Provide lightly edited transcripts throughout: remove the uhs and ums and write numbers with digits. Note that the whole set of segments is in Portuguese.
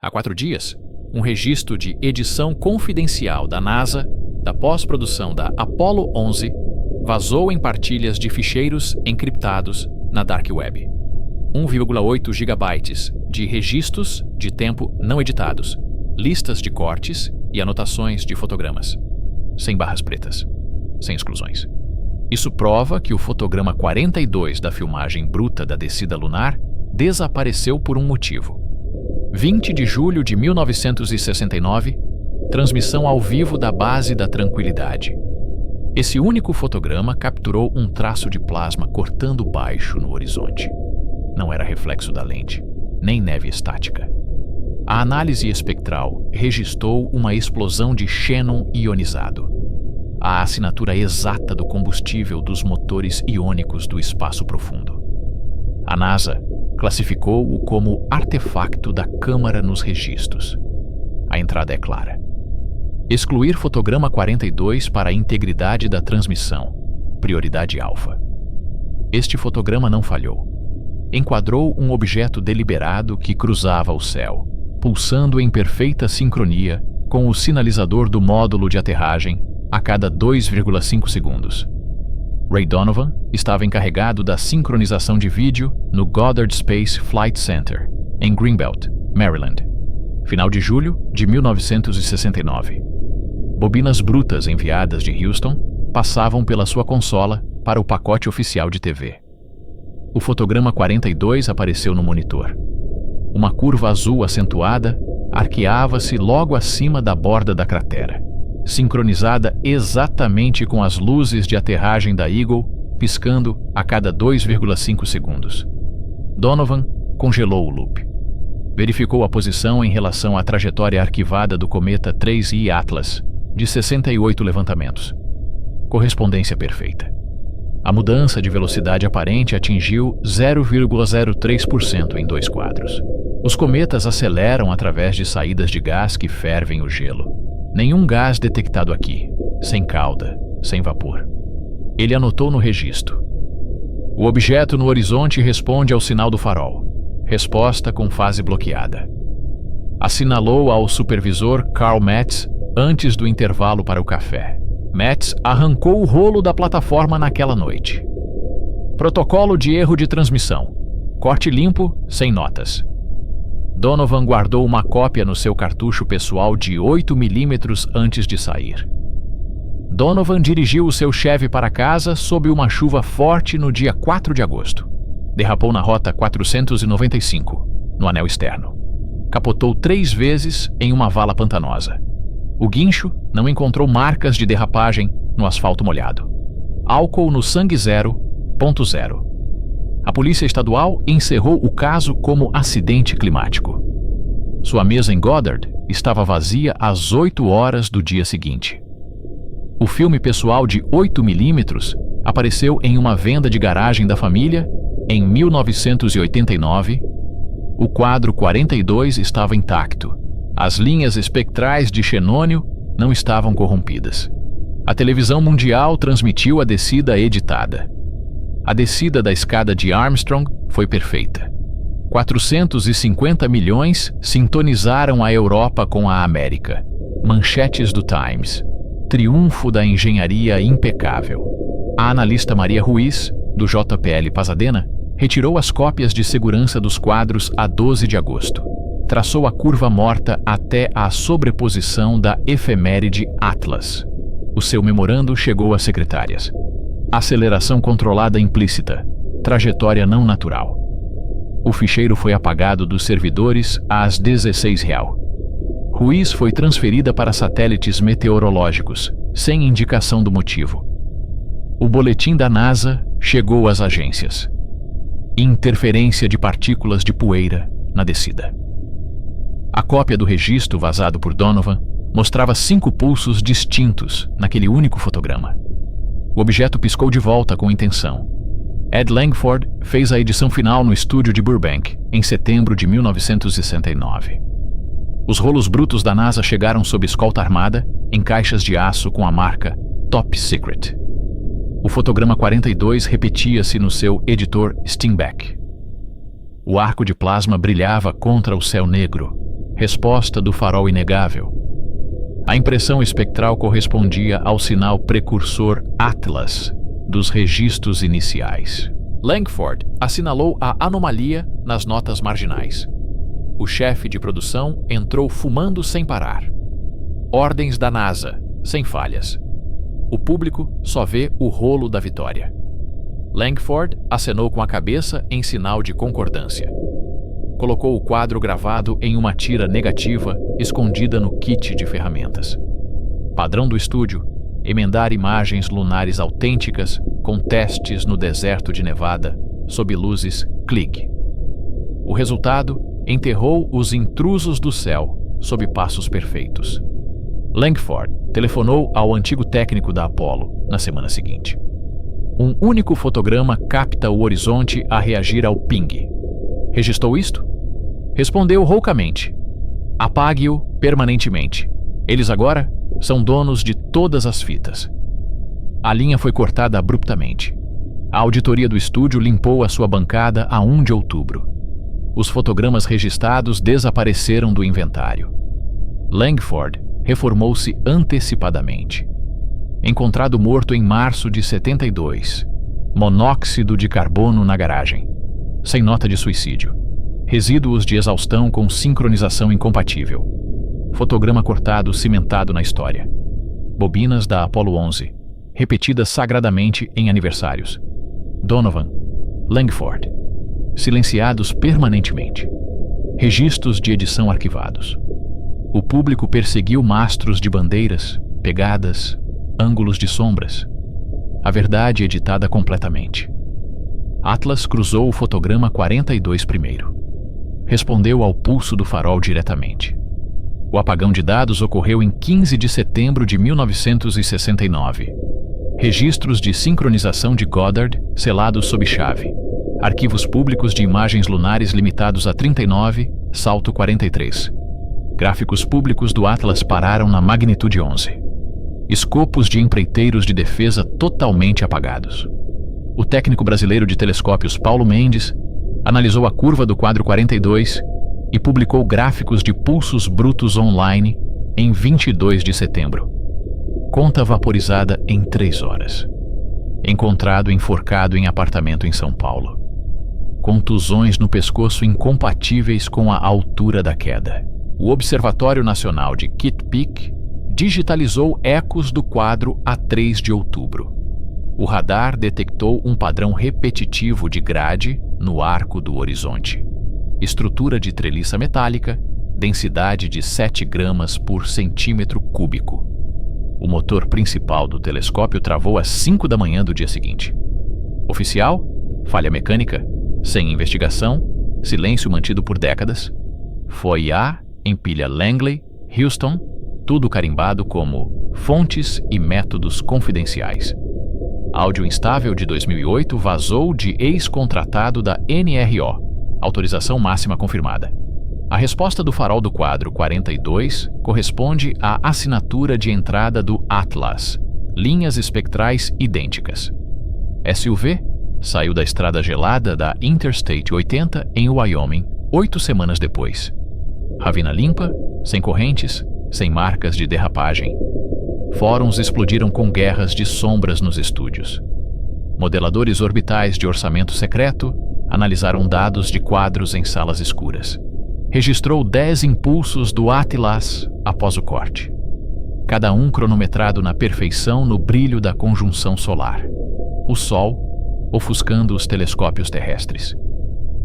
Há 4 dias, um registro de edição confidencial da NASA da pós-produção da Apollo 11 vazou em partilhas de ficheiros encriptados na Dark Web. 1,8 gigabytes de registros de tempo não editados, listas de cortes e anotações de fotogramas, sem barras pretas, sem exclusões. Isso prova que o fotograma 42 da filmagem bruta da descida lunar desapareceu por um motivo. 20 de julho de 1969, transmissão ao vivo da Base da Tranquilidade. Esse único fotograma capturou um traço de plasma cortando baixo no horizonte. Não era reflexo da lente, nem neve estática. A análise espectral registrou uma explosão de xênon ionizado, a assinatura exata do combustível dos motores iônicos do espaço profundo. A NASA classificou-o como artefacto da câmara nos registros. A entrada é clara. Excluir fotograma 42 para a integridade da transmissão. Prioridade alfa. Este fotograma não falhou. Enquadrou um objeto deliberado que cruzava o céu, pulsando em perfeita sincronia com o sinalizador do módulo de aterragem a cada 2,5 segundos. Ray Donovan estava encarregado da sincronização de vídeo no Goddard Space Flight Center, em Greenbelt, Maryland, final de julho de 1969. Bobinas brutas enviadas de Houston passavam pela sua consola para o pacote oficial de TV. O fotograma 42 apareceu no monitor. Uma curva azul acentuada arqueava-se logo acima da borda da cratera, sincronizada exatamente com as luzes de aterragem da Eagle, piscando a cada 2,5 segundos. Donovan congelou o loop. Verificou a posição em relação à trajetória arquivada do cometa 3I Atlas, de 68 levantamentos. Correspondência perfeita. A mudança de velocidade aparente atingiu 0,03% em 2 quadros. Os cometas aceleram através de saídas de gás que fervem o gelo. Nenhum gás detectado aqui, sem cauda, sem vapor. Ele anotou no registro. O objeto no horizonte responde ao sinal do farol. Resposta com fase bloqueada. Assinalou ao supervisor Carl Metz antes do intervalo para o café. Metz arrancou o rolo da plataforma naquela noite. Protocolo de erro de transmissão. Corte limpo, sem notas. Donovan guardou uma cópia no seu cartucho pessoal de 8 milímetros antes de sair. Donovan dirigiu o seu Chevy para casa sob uma chuva forte no dia 4 de agosto. Derrapou na rota 495, no anel externo. Capotou 3 vezes em uma vala pantanosa. O guincho não encontrou marcas de derrapagem no asfalto molhado. Álcool no sangue 0,0. A Polícia Estadual encerrou o caso como acidente climático. Sua mesa em Goddard estava vazia às 8 horas do dia seguinte. O filme pessoal de 8 milímetros apareceu em uma venda de garagem da família em 1989. O quadro 42 estava intacto. As linhas espectrais de xenônio não estavam corrompidas. A televisão mundial transmitiu a descida editada. A descida da escada de Armstrong foi perfeita. 450 milhões sintonizaram a Europa com a América. Manchetes do Times. Triunfo da engenharia impecável. A analista Maria Ruiz, do JPL Pasadena, retirou as cópias de segurança dos quadros a 12 de agosto. Traçou a curva morta até a sobreposição da efeméride Atlas. O seu memorando chegou às secretárias. Aceleração controlada implícita. Trajetória não natural. O ficheiro foi apagado dos servidores às 16 real. Ruiz foi transferida para satélites meteorológicos, sem indicação do motivo. O boletim da NASA chegou às agências. Interferência de partículas de poeira na descida. A cópia do registro vazado por Donovan mostrava 5 pulsos distintos naquele único fotograma. O objeto piscou de volta com intenção. Ed Langford fez a edição final no estúdio de Burbank, em setembro de 1969. Os rolos brutos da NASA chegaram sob escolta armada, em caixas de aço com a marca Top Secret. O fotograma 42 repetia-se no seu editor Steinbeck. O arco de plasma brilhava contra o céu negro, Resposta do farol inegável. A impressão espectral correspondia ao sinal precursor Atlas dos registros iniciais. Langford assinalou a anomalia nas notas marginais. O chefe de produção entrou fumando sem parar. Ordens da NASA, sem falhas. O público só vê o rolo da vitória. Langford acenou com a cabeça em sinal de concordância. Colocou o quadro gravado em uma tira negativa escondida no kit de ferramentas. Padrão do estúdio: emendar imagens lunares autênticas com testes no deserto de Nevada, sob luzes Klieg. O resultado enterrou os intrusos do céu sob passos perfeitos. Langford telefonou ao antigo técnico da Apollo na semana seguinte. Um único fotograma capta o horizonte a reagir ao ping. Registrou isto? Respondeu roucamente. Apague-o permanentemente. Eles agora são donos de todas as fitas. A linha foi cortada abruptamente. A auditoria do estúdio limpou a sua bancada a 1 de outubro. Os fotogramas registrados desapareceram do inventário. Langford reformou-se antecipadamente. Encontrado morto em março de 72. Monóxido de carbono na garagem. Sem nota de suicídio. Resíduos de exaustão com sincronização incompatível. Fotograma cortado cimentado na história. Bobinas da Apollo 11, repetidas sagradamente em aniversários. Donovan, Langford, silenciados permanentemente. Registros de edição arquivados. O público perseguiu mastros de bandeiras, pegadas, ângulos de sombras. A verdade editada completamente. Atlas cruzou o fotograma 42 primeiro. Respondeu ao pulso do farol diretamente. O apagão de dados ocorreu em 15 de setembro de 1969. Registros de sincronização de Goddard selados sob chave. Arquivos públicos de imagens lunares limitados a 39, salto 43. Gráficos públicos do Atlas pararam na magnitude 11. Escopos de empreiteiros de defesa totalmente apagados. O técnico brasileiro de telescópios Paulo Mendes analisou a curva do quadro 42 e publicou gráficos de pulsos brutos online em 22 de setembro. Conta vaporizada em 3 horas. Encontrado enforcado em apartamento em São Paulo. Contusões no pescoço incompatíveis com a altura da queda. O Observatório Nacional de Kitt Peak digitalizou ecos do quadro a 3 de outubro. O radar detectou um padrão repetitivo de grade no arco do horizonte. Estrutura de treliça metálica, densidade de 7 gramas por centímetro cúbico. O motor principal do telescópio travou às 5 da manhã do dia seguinte. Oficial, falha mecânica, sem investigação, silêncio mantido por décadas. FOIA empilha Langley, Houston, tudo carimbado como fontes e métodos confidenciais. Áudio instável de 2008 vazou de ex-contratado da NRO. Autorização máxima confirmada. A resposta do farol do quadro 42 corresponde à assinatura de entrada do Atlas. Linhas espectrais idênticas. SUV saiu da estrada gelada da Interstate 80 em Wyoming 8 semanas depois. Ravina limpa, sem correntes, sem marcas de derrapagem. Fóruns explodiram com guerras de sombras nos estúdios. Modeladores orbitais de orçamento secreto analisaram dados de quadros em salas escuras. Registrou 10 impulsos do Atlas após o corte. Cada um cronometrado na perfeição no brilho da conjunção solar. O Sol ofuscando os telescópios terrestres.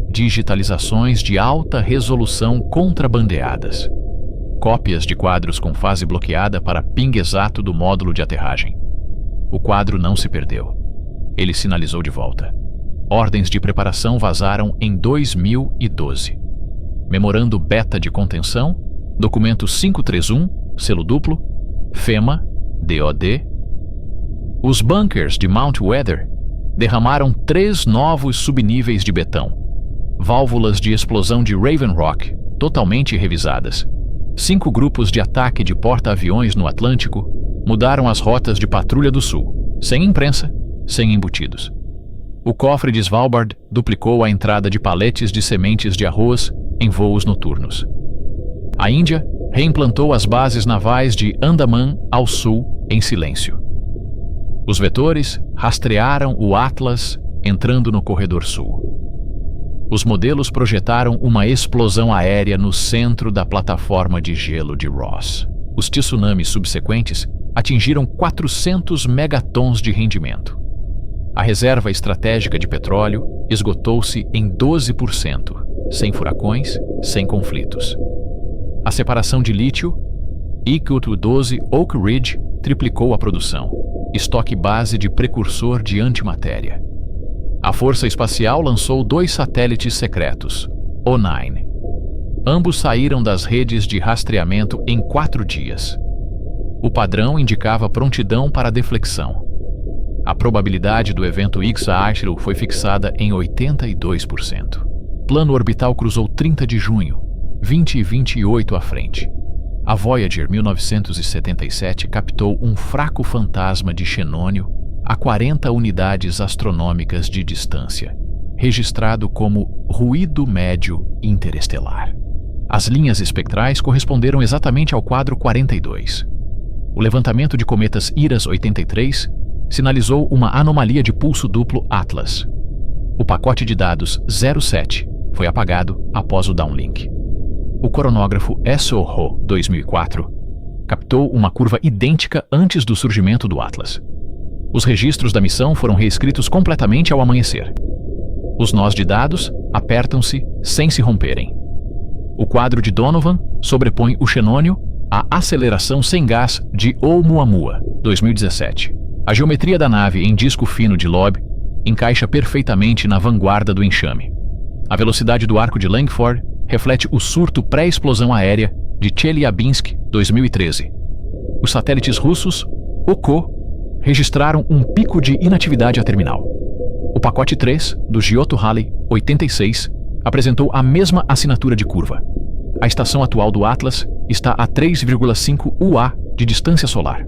Digitalizações de alta resolução contrabandeadas. Cópias de quadros com fase bloqueada para ping exato do módulo de aterragem. O quadro não se perdeu. Ele sinalizou de volta. Ordens de preparação vazaram em 2012. Memorando beta de contenção, documento 531, selo duplo, FEMA, DOD. Os bunkers de Mount Weather derramaram 3 novos subníveis de betão. Válvulas de explosão de Raven Rock, totalmente revisadas. 5 grupos de ataque de porta-aviões no Atlântico mudaram as rotas de patrulha do Sul, sem imprensa, sem embutidos. O cofre de Svalbard duplicou a entrada de paletes de sementes de arroz em voos noturnos. A Índia reimplantou as bases navais de Andaman ao sul em silêncio. Os vetores rastrearam o Atlas entrando no corredor sul. Os modelos projetaram uma explosão aérea no centro da plataforma de gelo de Ross. Os tsunamis subsequentes atingiram 400 megatons de rendimento. A reserva estratégica de petróleo esgotou-se em 12%, sem furacões, sem conflitos. A separação de lítio, IQ-12 Oak Ridge, triplicou a produção, estoque base de precursor de antimatéria. A Força Espacial lançou 2 satélites secretos, O9. Ambos saíram das redes de rastreamento em 4 dias. O padrão indicava prontidão para deflexão. A probabilidade do evento Ix'Achil foi fixada em 82%. Plano orbital cruzou 30 de junho, 20 e 28 à frente. A Voyager 1977 captou um fraco fantasma de xenônio a 40 unidades astronômicas de distância, registrado como ruído médio interestelar. As linhas espectrais corresponderam exatamente ao quadro 42. O levantamento de cometas IRAS-83 sinalizou uma anomalia de pulso duplo Atlas. O pacote de dados 07 foi apagado após o downlink. O coronógrafo SOHO 2004 captou uma curva idêntica antes do surgimento do Atlas. Os registros da missão foram reescritos completamente ao amanhecer. Os nós de dados apertam-se sem se romperem. O quadro de Donovan sobrepõe o xenônio à aceleração sem gás de Oumuamua 2017. A geometria da nave em disco fino de Loeb encaixa perfeitamente na vanguarda do enxame. A velocidade do arco de Langford reflete o surto pré-explosão aérea de Chelyabinsk 2013. Os satélites russos, OKO, registraram um pico de inatividade à terminal. O pacote 3 do Giotto Halley 86 apresentou a mesma assinatura de curva. A estação atual do Atlas está a 3,5 UA de distância solar.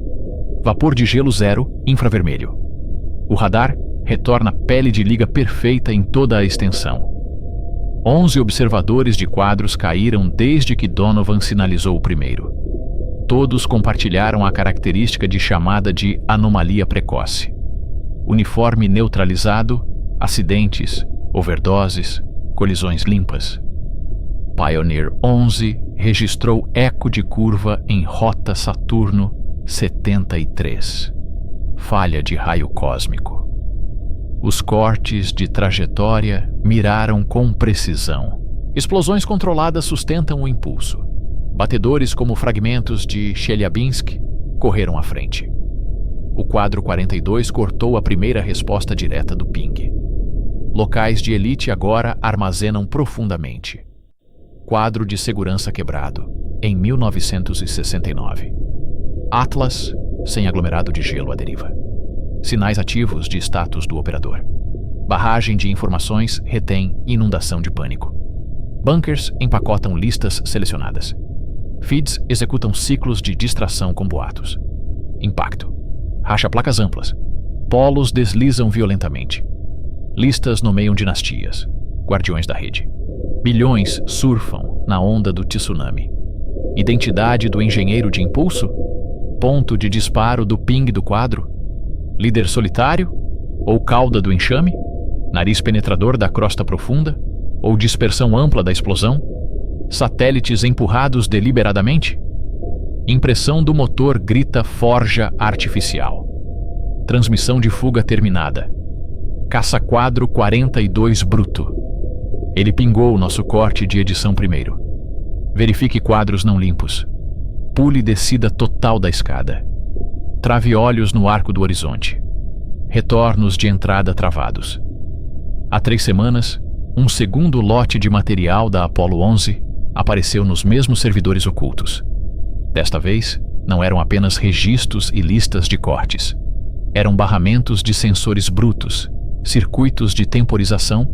Vapor de gelo zero infravermelho. O radar retorna pele de liga perfeita em toda a extensão. 11 observadores de quadros caíram desde que Donovan sinalizou o primeiro. Todos compartilharam a característica de chamada de anomalia precoce. Uniforme neutralizado, acidentes, overdoses, colisões limpas. Pioneer 11 registrou eco de curva em rota Saturno 73. Falha de raio cósmico. Os cortes de trajetória miraram com precisão. Explosões controladas sustentam o impulso. Batedores como fragmentos de Chelyabinsk correram à frente. O quadro 42 cortou a primeira resposta direta do ping. Locais de elite agora armazenam profundamente. Quadro de segurança quebrado, em 1969. Atlas, sem aglomerado de gelo à deriva. Sinais ativos de status do operador. Barragem de informações retém inundação de pânico. Bunkers empacotam listas selecionadas. Feeds executam ciclos de distração com boatos. Impacto. Racha placas amplas. Polos deslizam violentamente. Listas nomeiam dinastias. Guardiões da rede. Bilhões surfam na onda do tsunami. Identidade do engenheiro de impulso? Ponto de disparo do ping do quadro? Líder solitário? Ou cauda do enxame? Nariz penetrador da crosta profunda? Ou dispersão ampla da explosão? Satélites empurrados deliberadamente? Impressão do motor grita forja artificial. Transmissão de fuga terminada. Caça-quadro 42 bruto. Ele pingou nosso corte de edição primeiro. Verifique quadros não limpos. Pule descida total da escada. Trave olhos no arco do horizonte. Retornos de entrada travados. Há 3 semanas, um segundo lote de material da Apollo 11 apareceu nos mesmos servidores ocultos. Desta vez, não eram apenas registros e listas de cortes. Eram barramentos de sensores brutos, circuitos de temporização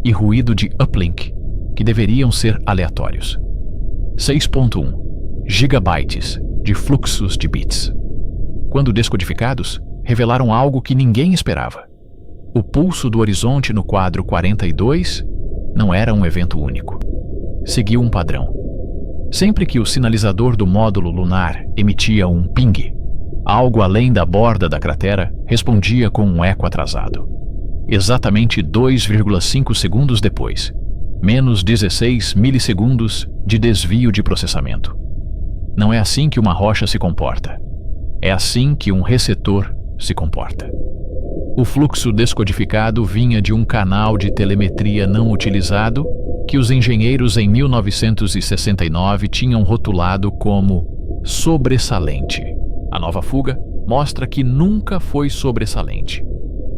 e ruído de uplink, que deveriam ser aleatórios. 6.1 gigabytes de fluxos de bits. Quando descodificados, revelaram algo que ninguém esperava. O pulso do horizonte no quadro 42 não era um evento único. Seguiu um padrão. Sempre que o sinalizador do módulo lunar emitia um ping, algo além da borda da cratera respondia com um eco atrasado. Exatamente 2,5 segundos depois, menos 16 milissegundos de desvio de processamento. Não é assim que uma rocha se comporta. É assim que um receptor se comporta. O fluxo descodificado vinha de um canal de telemetria não utilizado que os engenheiros em 1969 tinham rotulado como sobressalente. A nova fuga mostra que nunca foi sobressalente.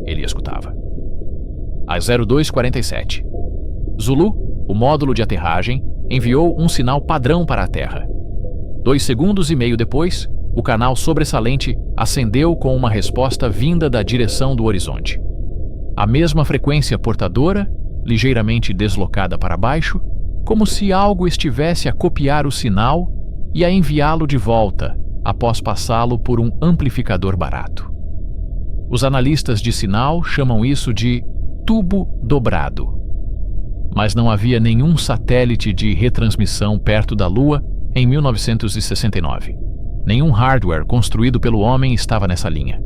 Ele escutava. Às 02:47, Zulu, o módulo de aterragem, enviou um sinal padrão para a Terra. 2,5 segundos depois, o canal sobressalente acendeu com uma resposta vinda da direção do horizonte. A mesma frequência portadora, ligeiramente deslocada para baixo, como se algo estivesse a copiar o sinal e a enviá-lo de volta, após passá-lo por um amplificador barato. Os analistas de sinal chamam isso de tubo dobrado. Mas não havia nenhum satélite de retransmissão perto da Lua em 1969. Nenhum hardware construído pelo homem estava nessa linha.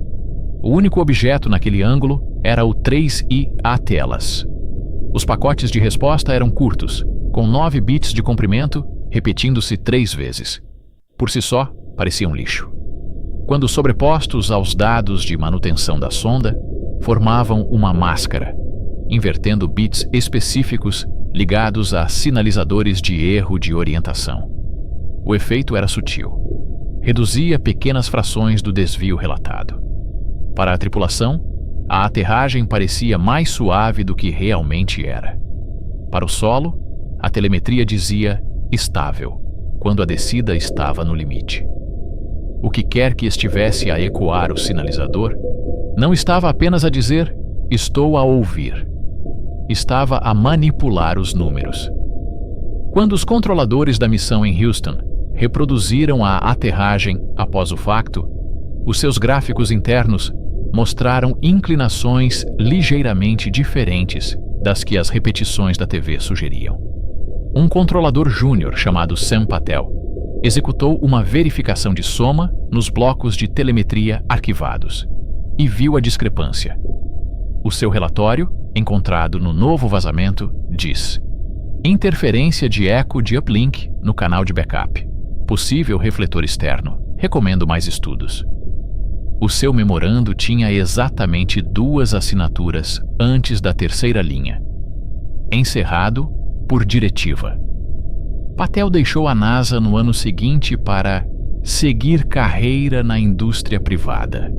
O único objeto naquele ângulo era o 3I Atlas. Os pacotes de resposta eram curtos, com 9 bits de comprimento, repetindo-se 3 vezes. Por si só, pareciam lixo. Quando sobrepostos aos dados de manutenção da sonda, formavam uma máscara, invertendo bits específicos ligados a sinalizadores de erro de orientação. O efeito era sutil. Reduzia pequenas frações do desvio relatado. Para a tripulação, a aterragem parecia mais suave do que realmente era. Para o solo, a telemetria dizia estável, quando a descida estava no limite. O que quer que estivesse a ecoar o sinalizador, não estava apenas a dizer estou a ouvir. Estava a manipular os números. Quando os controladores da missão em Houston reproduziram a aterragem após o facto, os seus gráficos internos mostraram inclinações ligeiramente diferentes das que as repetições da TV sugeriam. Um controlador júnior chamado Sam Patel executou uma verificação de soma nos blocos de telemetria arquivados e viu a discrepância. O seu relatório, encontrado no novo vazamento, diz: interferência de eco de uplink no canal de backup. Possível refletor externo. Recomendo mais estudos. O seu memorando tinha exatamente 2 assinaturas antes da terceira linha. Encerrado por diretiva. Patel deixou a NASA no ano seguinte para seguir carreira na indústria privada.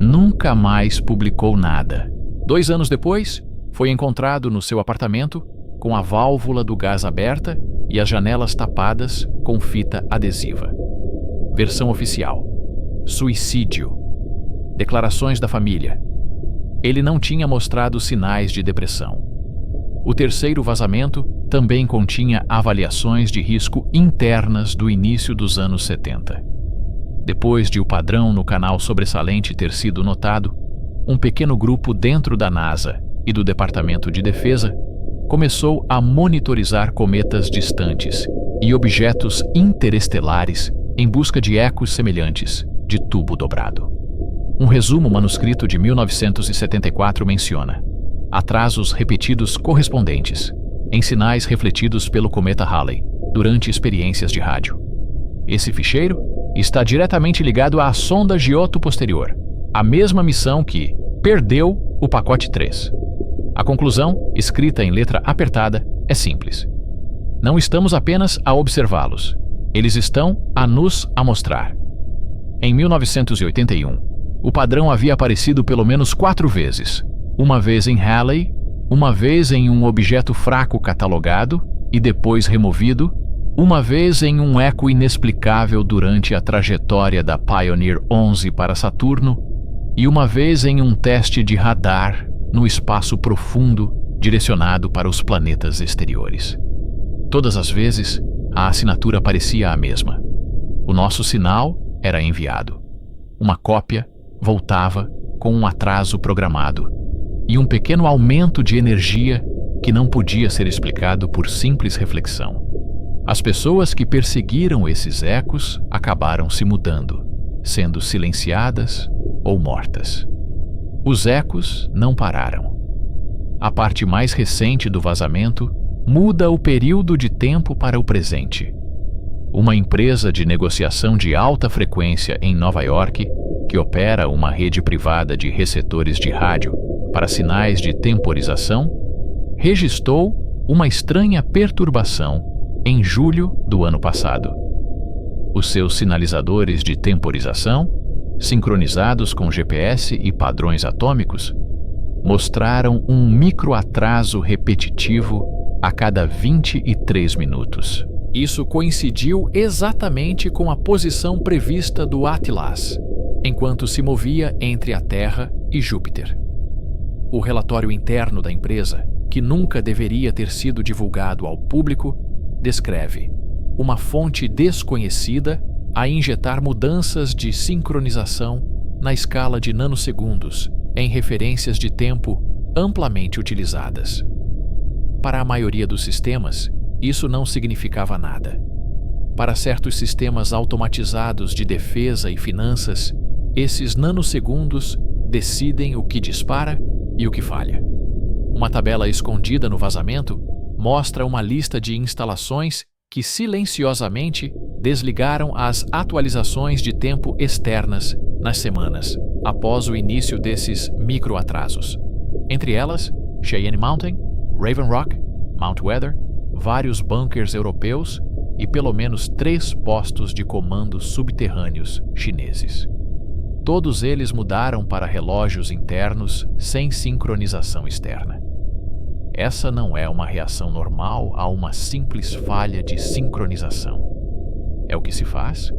Nunca mais publicou nada. 2 anos depois, foi encontrado no seu apartamento com a válvula do gás aberta e as janelas tapadas com fita adesiva. Versão oficial: suicídio. Declarações da família: ele não tinha mostrado sinais de depressão. O terceiro vazamento também continha avaliações de risco internas do início dos anos 70. Depois de o padrão no canal sobressalente ter sido notado, um pequeno grupo dentro da NASA e do Departamento de Defesa começou a monitorizar cometas distantes e objetos interestelares em busca de ecos semelhantes de tubo dobrado. Um resumo manuscrito de 1974 menciona atrasos repetidos correspondentes em sinais refletidos pelo cometa Halley durante experiências de rádio. Esse ficheiro está diretamente ligado à sonda Giotto posterior, a mesma missão que perdeu o pacote 3. A conclusão, escrita em letra apertada, é simples. Não estamos apenas a observá-los, eles estão a nos mostrar. Em 1981, o padrão havia aparecido pelo menos 4 vezes. Uma vez em Halley, uma vez em um objeto fraco catalogado e depois removido, uma vez em um eco inexplicável durante a trajetória da Pioneer 11 para Saturno e uma vez em um teste de radar no espaço profundo direcionado para os planetas exteriores. Todas as vezes, a assinatura parecia a mesma. O nosso sinal era enviado. Uma cópia voltava com um atraso programado e um pequeno aumento de energia que não podia ser explicado por simples reflexão. As pessoas que perseguiram esses ecos acabaram se mudando, sendo silenciadas ou mortas. Os ecos não pararam. A parte mais recente do vazamento muda o período de tempo para o presente. Uma empresa de negociação de alta frequência em Nova York, que opera uma rede privada de receptores de rádio para sinais de temporização, registrou uma estranha perturbação em julho do ano passado. Os seus sinalizadores de temporização, sincronizados com GPS e padrões atômicos, mostraram um microatraso repetitivo a cada 23 minutos. Isso coincidiu exatamente com a posição prevista do Atlas, enquanto se movia entre a Terra e Júpiter. O relatório interno da empresa, que nunca deveria ter sido divulgado ao público, descreve uma fonte desconhecida a injetar mudanças de sincronização na escala de nanosegundos em referências de tempo amplamente utilizadas. Para a maioria dos sistemas, isso não significava nada. Para certos sistemas automatizados de defesa e finanças, esses nanosegundos decidem o que dispara e o que falha. Uma tabela escondida no vazamento mostra uma lista de instalações que silenciosamente desligaram as atualizações de tempo externas nas semanas após o início desses microatrasos. Entre elas, Cheyenne Mountain, Raven Rock, Mount Weather, vários bunkers europeus e pelo menos 3 postos de comando subterrâneos chineses. Todos eles mudaram para relógios internos sem sincronização externa. Essa não é uma reação normal a uma simples falha de sincronização. É o que se faz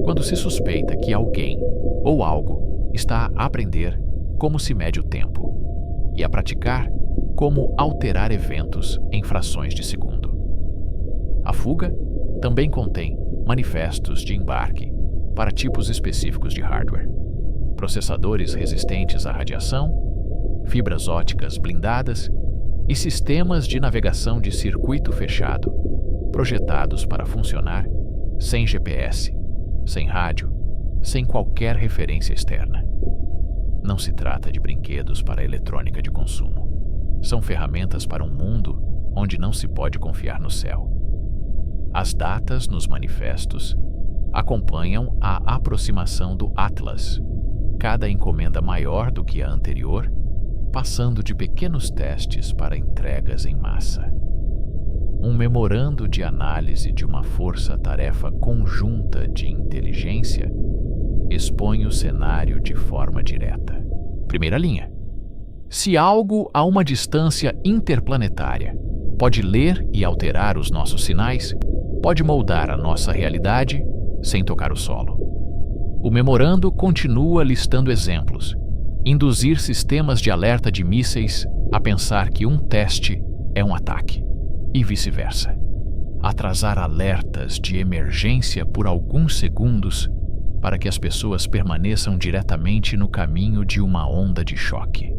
quando se suspeita que alguém ou algo está a aprender como se mede o tempo e a praticar como alterar eventos em frações de segundo. A fuga também contém manifestos de embarque para tipos específicos de hardware, processadores resistentes à radiação, fibras ópticas blindadas e sistemas de navegação de circuito fechado, projetados para funcionar sem GPS, sem rádio, sem qualquer referência externa. Não se trata de brinquedos para eletrônica de consumo. São ferramentas para um mundo onde não se pode confiar no céu. As datas nos manifestos acompanham a aproximação do Atlas, cada encomenda maior do que a anterior, passando de pequenos testes para entregas em massa. Um memorando de análise de uma força-tarefa conjunta de inteligência expõe o cenário de forma direta. Primeira linha. Se algo a uma distância interplanetária pode ler e alterar os nossos sinais, pode moldar a nossa realidade sem tocar o solo. O memorando continua listando exemplos. Induzir sistemas de alerta de mísseis a pensar que um teste é um ataque, e vice-versa. Atrasar alertas de emergência por alguns segundos para que as pessoas permaneçam diretamente no caminho de uma onda de choque.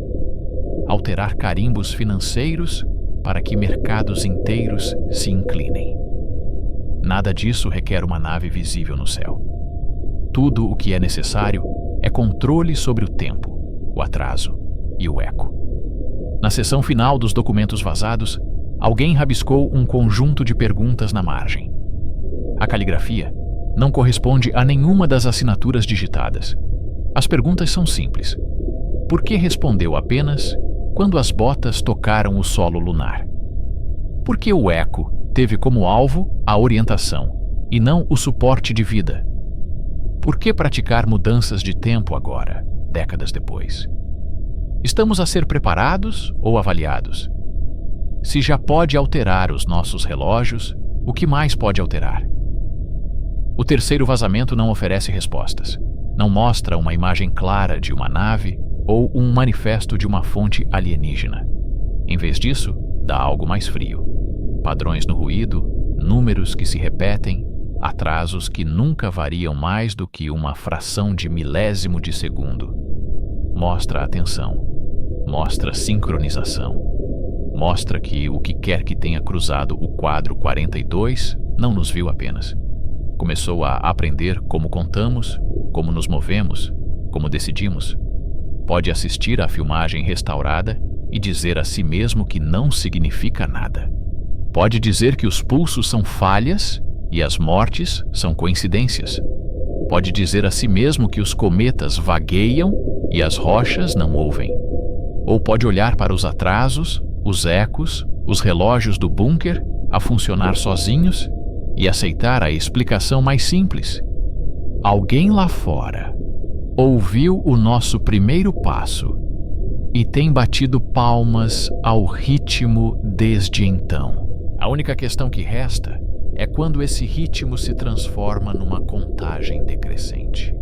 Alterar carimbos financeiros para que mercados inteiros se inclinem. Nada disso requer uma nave visível no céu. Tudo o que é necessário é controle sobre o tempo, o atraso e o eco. Na seção final dos documentos vazados, alguém rabiscou um conjunto de perguntas na margem. A caligrafia não corresponde a nenhuma das assinaturas digitadas. As perguntas são simples. Por que respondeu apenas quando as botas tocaram o solo lunar? Por que o eco teve como alvo a orientação e não o suporte de vida? Por que praticar mudanças de tempo agora, décadas depois? Estamos a ser preparados ou avaliados? Se já pode alterar os nossos relógios, o que mais pode alterar? O terceiro vazamento não oferece respostas. Não mostra uma imagem clara de uma nave ou um manifesto de uma fonte alienígena. Em vez disso, dá algo mais frio. Padrões no ruído, números que se repetem, atrasos que nunca variam mais do que uma fração de milésimo de segundo. Mostra atenção. Mostra sincronização. Mostra que o que quer que tenha cruzado o quadro 42 não nos viu apenas. Começou a aprender como contamos, como nos movemos, como decidimos. Pode assistir à filmagem restaurada e dizer a si mesmo que não significa nada. Pode dizer que os pulsos são falhas e as mortes são coincidências. Pode dizer a si mesmo que os cometas vagueiam e as rochas não ouvem. Ou pode olhar para os atrasos, os ecos, os relógios do bunker a funcionar sozinhos e aceitar a explicação mais simples. Alguém lá fora ouviu o nosso primeiro passo e tem batido palmas ao ritmo desde então. A única questão que resta é quando esse ritmo se transforma numa contagem decrescente.